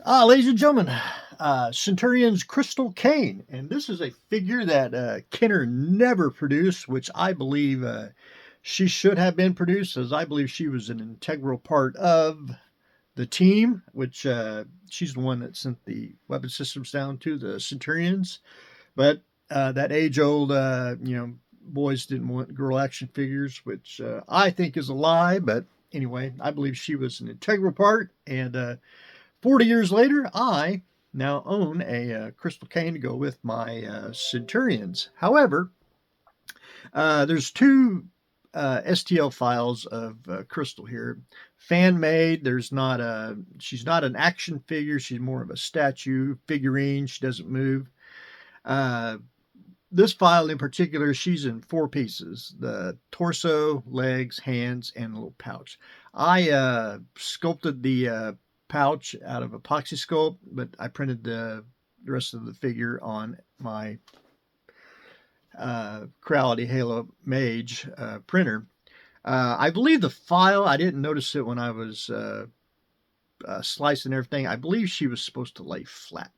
Ladies and gentlemen, Centurions Crystal Kane. And this is a figure that Kenner never produced, which I believe she should have been produced, as I believe she was an integral part of the team, which she's the one that sent the weapon systems down to the Centurions. But that age old, boys didn't want girl action figures, which I think is a lie. But anyway, I believe she was an integral part. And 40 years later, I now own a Crystal Cane to go with my Centurions. However, there's two STL files of Crystal here. Fan made. There's not a. She's not an action figure. She's more of a statue figurine. She doesn't move. Uh, this file in particular, she's in four pieces: the torso, legs, hands, and a little pouch. I sculpted the pouch out of epoxy sculpt, but I printed the rest of the figure on my Creality Halo Mage printer. I believe the file, I didn't notice it when I was slicing everything. I believe she was supposed to lay flat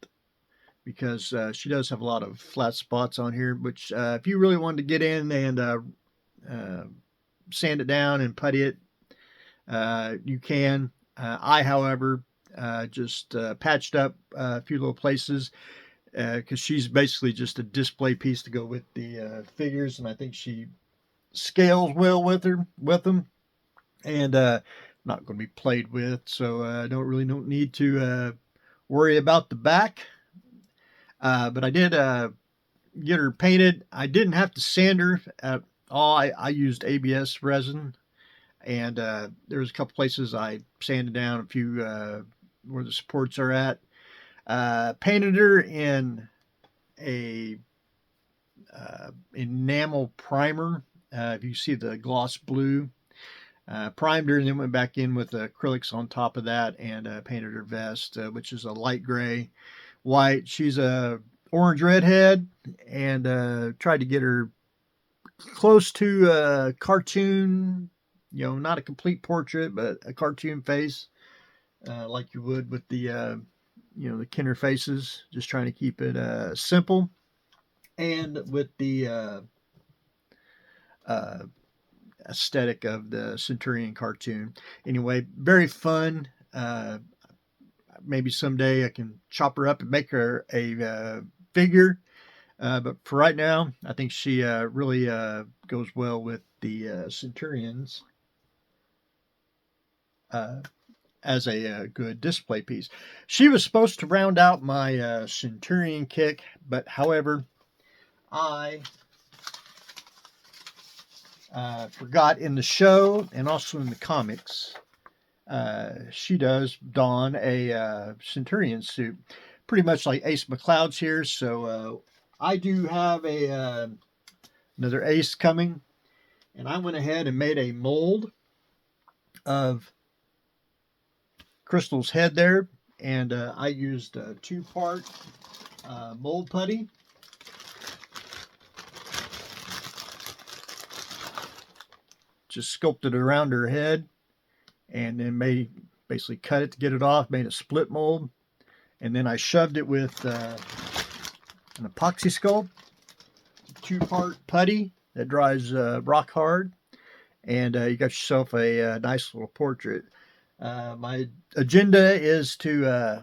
because she does have a lot of flat spots on here, which if you really wanted to get in and sand it down and putty it, you can. I, however, just patched up a few little places because she's basically just a display piece to go with the figures, and I think she scales well with them, and not going to be played with, so I don't need to worry about the back. But I did get her painted. I didn't have to sand her at all. I used ABS resin, and there was a couple places I sanded down, a few where the supports are at. Painted her in a enamel primer. If you see the gloss blue, primed her and then went back in with acrylics on top of that and painted her vest, which is a light gray, white. She's a orange redhead, and tried to get her close to a cartoon. Not a complete portrait, but a cartoon face, like you would with the the Kenner faces. Just trying to keep it simple, and with the aesthetic of the Centurion cartoon. Anyway, very fun. Maybe someday I can chop her up and make her a figure. But for right now, I think she really goes well with the Centurions as a good display piece. She was supposed to round out my Centurion kick, but however, I forgot in the show and also in the comics, she does don a Centurion suit, pretty much like Ace McCloud's here. So I do have another Ace coming, and I went ahead and made a mold of Crystal's head there, and I used a 2-part mold putty. Just sculpted it around her head, and then basically cut it to get it off, made a split mold, and then I shoved it with an epoxy sculpt, 2-part putty that dries rock hard, and you got yourself a nice little portrait. My agenda is to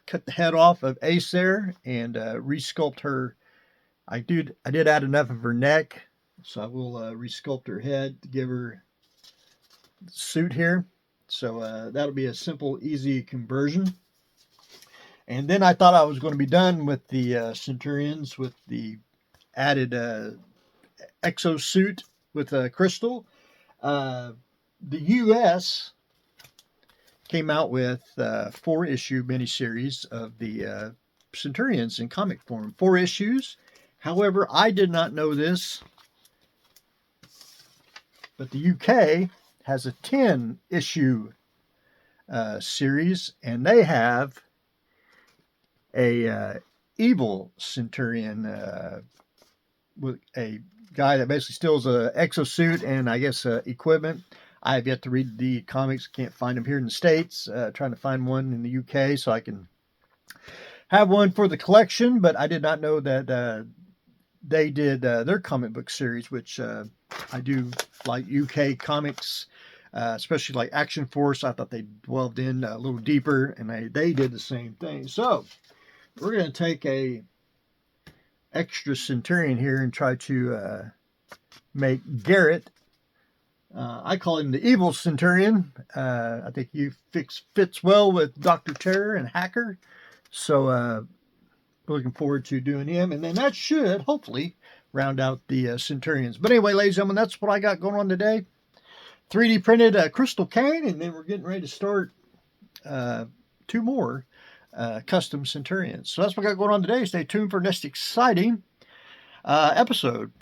cut the head off of Ace there and resculpt her. I did add enough of her neck, so I will resculpt her head to give her the suit here. So that'll be a simple, easy conversion. And then I thought I was going to be done with the Centurions with the added exosuit with Crystal. The U.S. came out with 4-issue miniseries of the Centurions in comic form. 4 issues. However, I did not know this, but the UK has a 10-issue series, and they have a evil Centurion with a guy that basically steals a exosuit and I guess equipment. I have yet to read the comics. Can't find them here in the States. Trying to find one in the UK so I can have one for the collection, but I did not know that they did their comic book series, which I do like UK comics, especially like Action Force. I thought they delved in a little deeper, and they did the same thing. So we're going to take a extra Centurion here and try to make Garrett. I call him the evil Centurion. I think he fits well with Dr. Terror and Hacker. So looking forward to doing him. And then that should hopefully round out the Centurions. But anyway, ladies and gentlemen, that's what I got going on today. 3D printed Crystal Kane, and then we're getting ready to start 2 more custom Centurions. So that's what I got going on today. Stay tuned for next exciting episode.